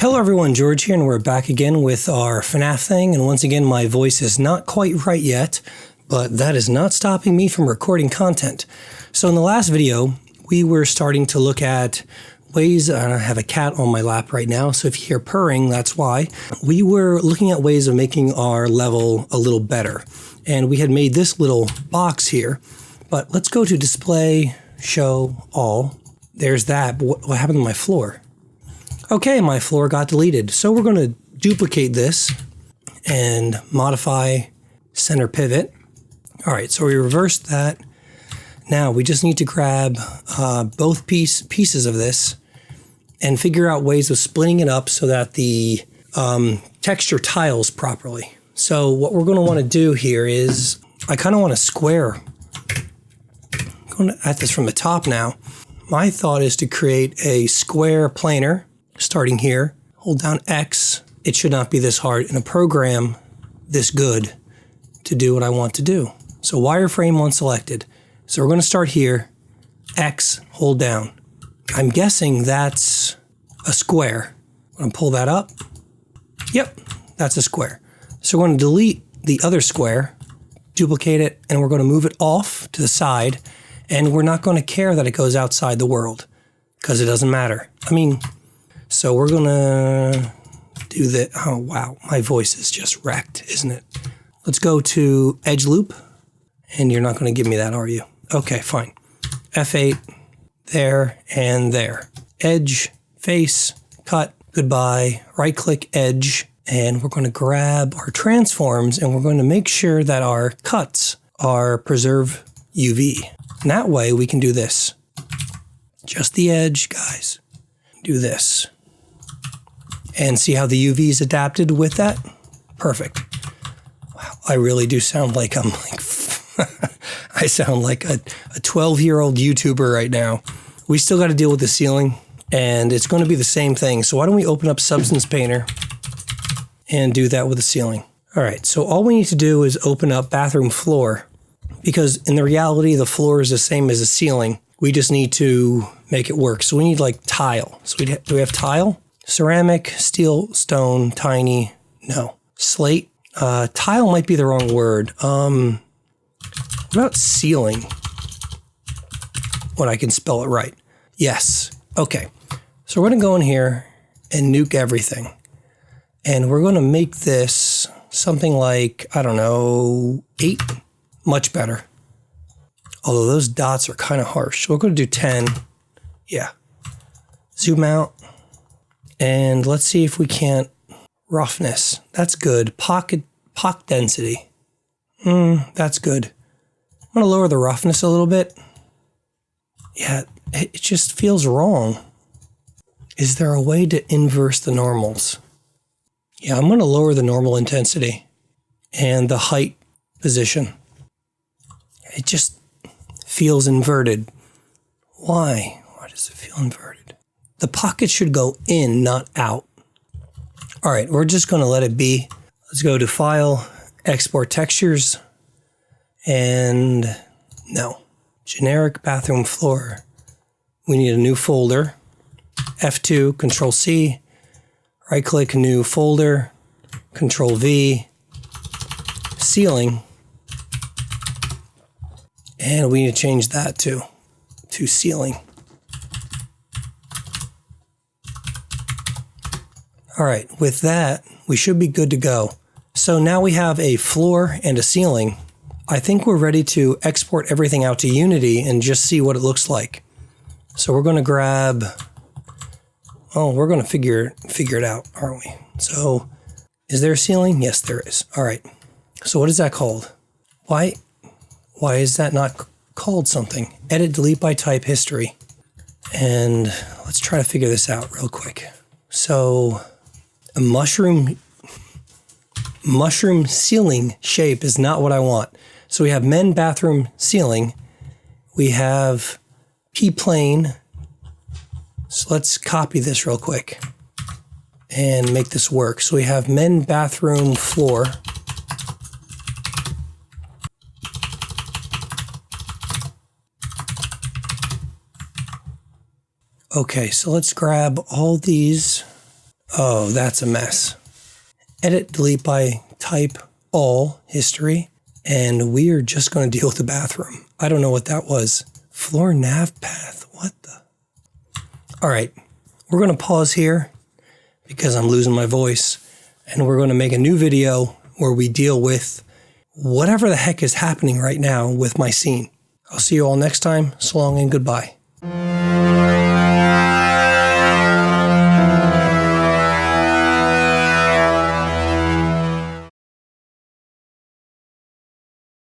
Hello everyone, George here, and we're back again with our FNAF thing, and once again my voice is not quite right yet, but that is not stopping me from recording content. So in the last video, we were starting to look at ways, and I have a cat on my lap right now, so if you hear purring, that's why. We were looking at ways of making our level a little better, and we had made this little box here, but let's go to display, show, all. There's that, but what happened to my floor? Okay, my floor got deleted. So we're going to duplicate this and modify center pivot. All right, so we reversed that. Now we just need to grab both pieces of this and figure out ways of splitting it up so that the texture tiles properly. So what we're going to want to do here is, I kind of want a square. I'm going at this from the top now. My thought is to create a square planar. Starting here, hold down X. It should not be this hard in a program this good to do what I want to do. So wireframe one selected. So we're going to start here, X, hold down. I'm guessing that's a square. I'm going to pull that up. Yep, that's a square. So we're going to delete the other square, duplicate it, and we're going to move it off to the side. And we're not going to care that it goes outside the world because it doesn't matter. So we're gonna do that. Oh wow, my voice is just wrecked, isn't it? Let's go to edge loop, and you're not gonna give me that, are you? Okay, fine. F8, there, and there. Edge, face, cut, goodbye, right click edge, and we're gonna grab our transforms, and we're going to make sure that our cuts are preserve UV. And that way we can do this. Just the edge, guys. Do this. And see how the UV is adapted with that? Perfect. Wow, I really do sound like I'm like, I sound like a 12-year-old YouTuber right now. We still got to deal with the ceiling, and it's going to be the same thing. So why don't we open up Substance Painter and do that with the ceiling? All right, so all we need to do is open up bathroom floor, because in the reality, the floor is the same as the ceiling. We just need to make it work. So we need like tile. So do we have tile? Ceramic, steel, stone, tiny, no. Slate, tile might be the wrong word. What about ceiling? When I can spell it right. Yes, okay. So we're gonna go in here and nuke everything. And we're gonna make this something like, I don't know, 8, much better. Although those dots are kind of harsh. So we're gonna do 10, yeah. Zoom out. And let's see if we can't, roughness, that's good. Pock density, that's good. I'm gonna lower the roughness a little bit. Yeah, it just feels wrong. Is there a way to inverse the normals? Yeah, I'm gonna lower the normal intensity and the height position. It just feels inverted. Why? Why does it feel inverted? The pocket should go in, not out. All right, we're just gonna let it be. Let's go to File, Export Textures, and no. Generic bathroom floor. We need a new folder. F2, Control C, right click, new folder, Control V, ceiling, and we need to change that to ceiling. All right, with that, we should be good to go. So now we have a floor and a ceiling. I think we're ready to export everything out to Unity and just see what it looks like. So we're gonna grab, oh, we're gonna figure it out, aren't we? So, is there a ceiling? Yes, there is. All right, so what is that called? Why is that not called something? Edit, delete by type, history. And let's try to figure this out real quick. So, a mushroom ceiling shape is not what I want. So we have men bathroom ceiling. We have P-plane. So let's copy this real quick and make this work. So we have men bathroom floor. Okay, so let's grab all these Oh, that's a mess. Edit, delete by type all history. And we are just going to deal with the bathroom. I don't know what that was. Floor nav path. What the? All right. We're going to pause here because I'm losing my voice. And we're going to make a new video where we deal with whatever the heck is happening right now with my scene. I'll see you all next time. So long and goodbye.